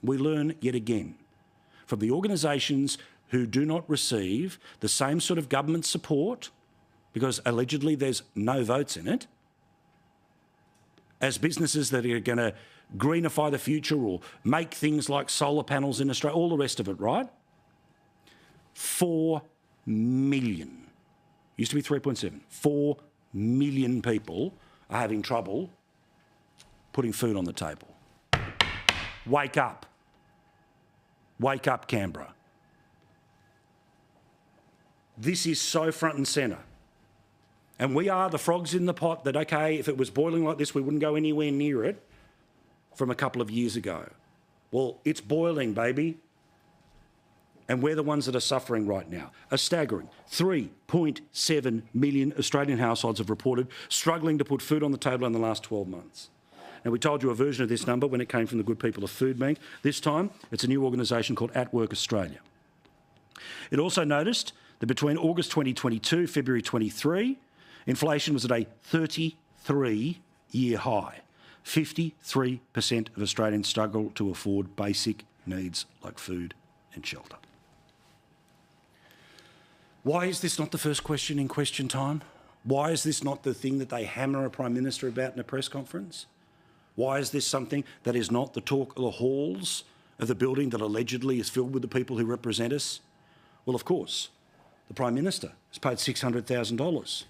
we learn yet again from the organisations who do not receive the same sort of government support, because allegedly there's no votes in it, as businesses that are going to greenify the future or make things like solar panels in Australia, all the rest of it, right? 4 million. Used to be 3.7. 4 million people are having trouble putting food on the table. Wake up. Wake up, Canberra. This is so front and centre. And we are the frogs in the pot that, okay, if it was boiling like this, we wouldn't go anywhere near it from a couple of years ago. Well, it's boiling, baby. And we're the ones that are suffering right now. A staggering 3.7 million Australian households have reported struggling to put food on the table in the last 12 months. Now, we told you a version of this number when it came from the good people of Food Bank. This time, it's a new organisation called At Work Australia. It also noticed that between August 2022, February 23, inflation was at a 33-year high. 53% of Australians struggle to afford basic needs like food and shelter. Why is this not the first question in question time? Why is this not the thing that they hammer a Prime Minister about in a press conference? Why is this something that is not the talk of the halls of the building that allegedly is filled with the people who represent us? Well, of course, the Prime Minister has paid $600,000.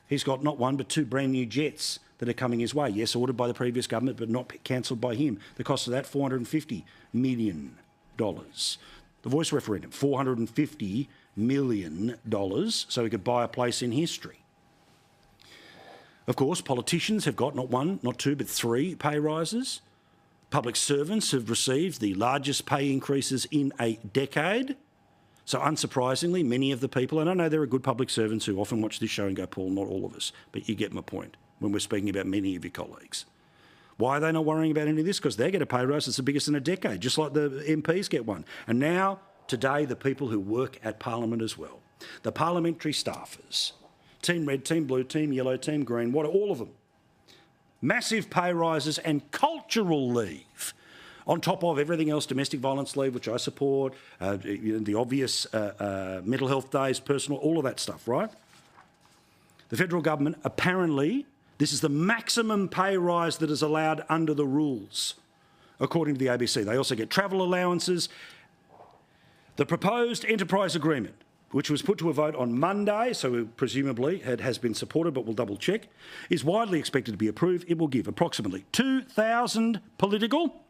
He's got not one but 2 brand new jets that are coming his way. Yes, ordered by the previous government, but not cancelled by him. The cost of that, $450 million. The Voice referendum, $450 million, so he could buy a place in history. Of course, politicians have got not 1, not 2, but 3 pay rises. Public servants have received the largest pay increases in a decade. So unsurprisingly, many of the people, and I know there are good public servants who often watch this show and go, Paul, not all of us, but you get my point when we're speaking about many of your colleagues. Why are they not worrying about any of this? Because they get a pay rise that's the biggest in a decade, just like the MPs get one. And now, today, the people who work at Parliament as well, the parliamentary staffers, Team Red, Team Blue, Team Yellow, Team Green, what are all of them? Massive pay rises and cultural leave. On top of everything else, domestic violence leave, which I support, the obvious mental health days, personal, all of that stuff, right? The federal government, apparently, this is the maximum pay rise that is allowed under the rules, according to the ABC. They also get travel allowances. The proposed enterprise agreement, which was put to a vote on Monday, so presumably it has been supported, but we'll double check, is widely expected to be approved. It will give approximately 2,000 political,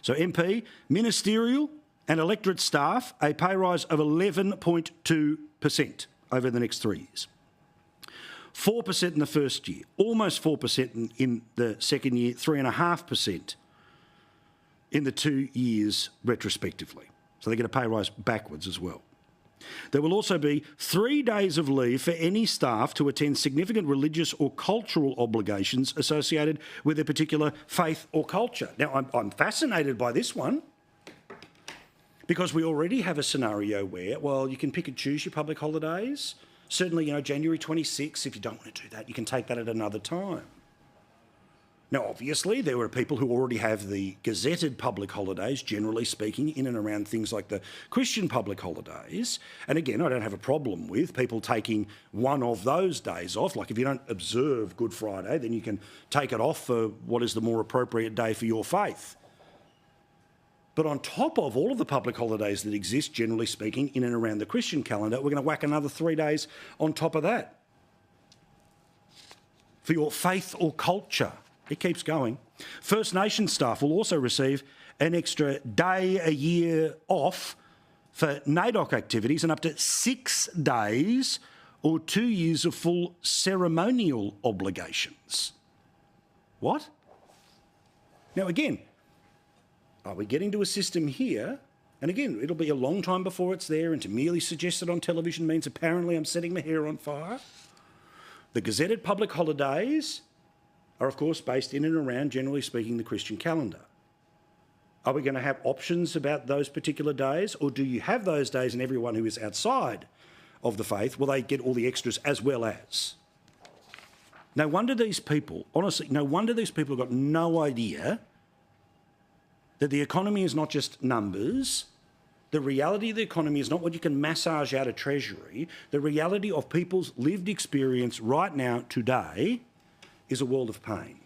so MP, ministerial and electorate staff a pay rise of 11.2% over the next 3 years. 4% in the first year, almost 4% in the second year, 3.5% in the 2 years retrospectively. So they get a pay rise backwards as well. There will also be 3 days of leave for any staff to attend significant religious or cultural obligations associated with a particular faith or culture. Now, I'm fascinated by this one because we already have a scenario where, well, you can pick and choose your public holidays. Certainly, January 26th, if you don't want to do that, you can take that at another time. Now, obviously, there are people who already have the gazetted public holidays, generally speaking, in and around things like the Christian public holidays. And again, I don't have a problem with people taking one of those days off. Like if you don't observe Good Friday, then you can take it off for what is the more appropriate day for your faith. But on top of all of the public holidays that exist, generally speaking, in and around the Christian calendar, we're going to whack another 3 days on top of that for your faith or culture. It keeps going. First Nations staff will also receive an extra day a year off for NAIDOC activities and up to 6 days or 2 years of full ceremonial obligations. What? Now, again, are we getting to a system here? And again, it'll be a long time before it's there, and to merely suggest it on television means apparently I'm setting my hair on fire. The gazetted public holidays are, of course, based in and around, generally speaking, the Christian calendar. Are we going to have options about those particular days, or do you have those days and everyone who is outside of the faith, will they get all the extras as well as? No wonder these people, honestly, no wonder these people have got no idea that the economy is not just numbers. The reality of the economy is not what you can massage out of Treasury. The reality of people's lived experience right now, today, is a world of pain.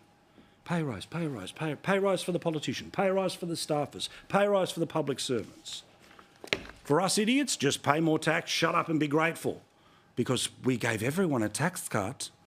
Pay rise, pay rise, pay rise for the politician, pay rise for the staffers, pay rise for the public servants. For us idiots, just pay more tax, shut up and be grateful. Because we gave everyone a tax cut.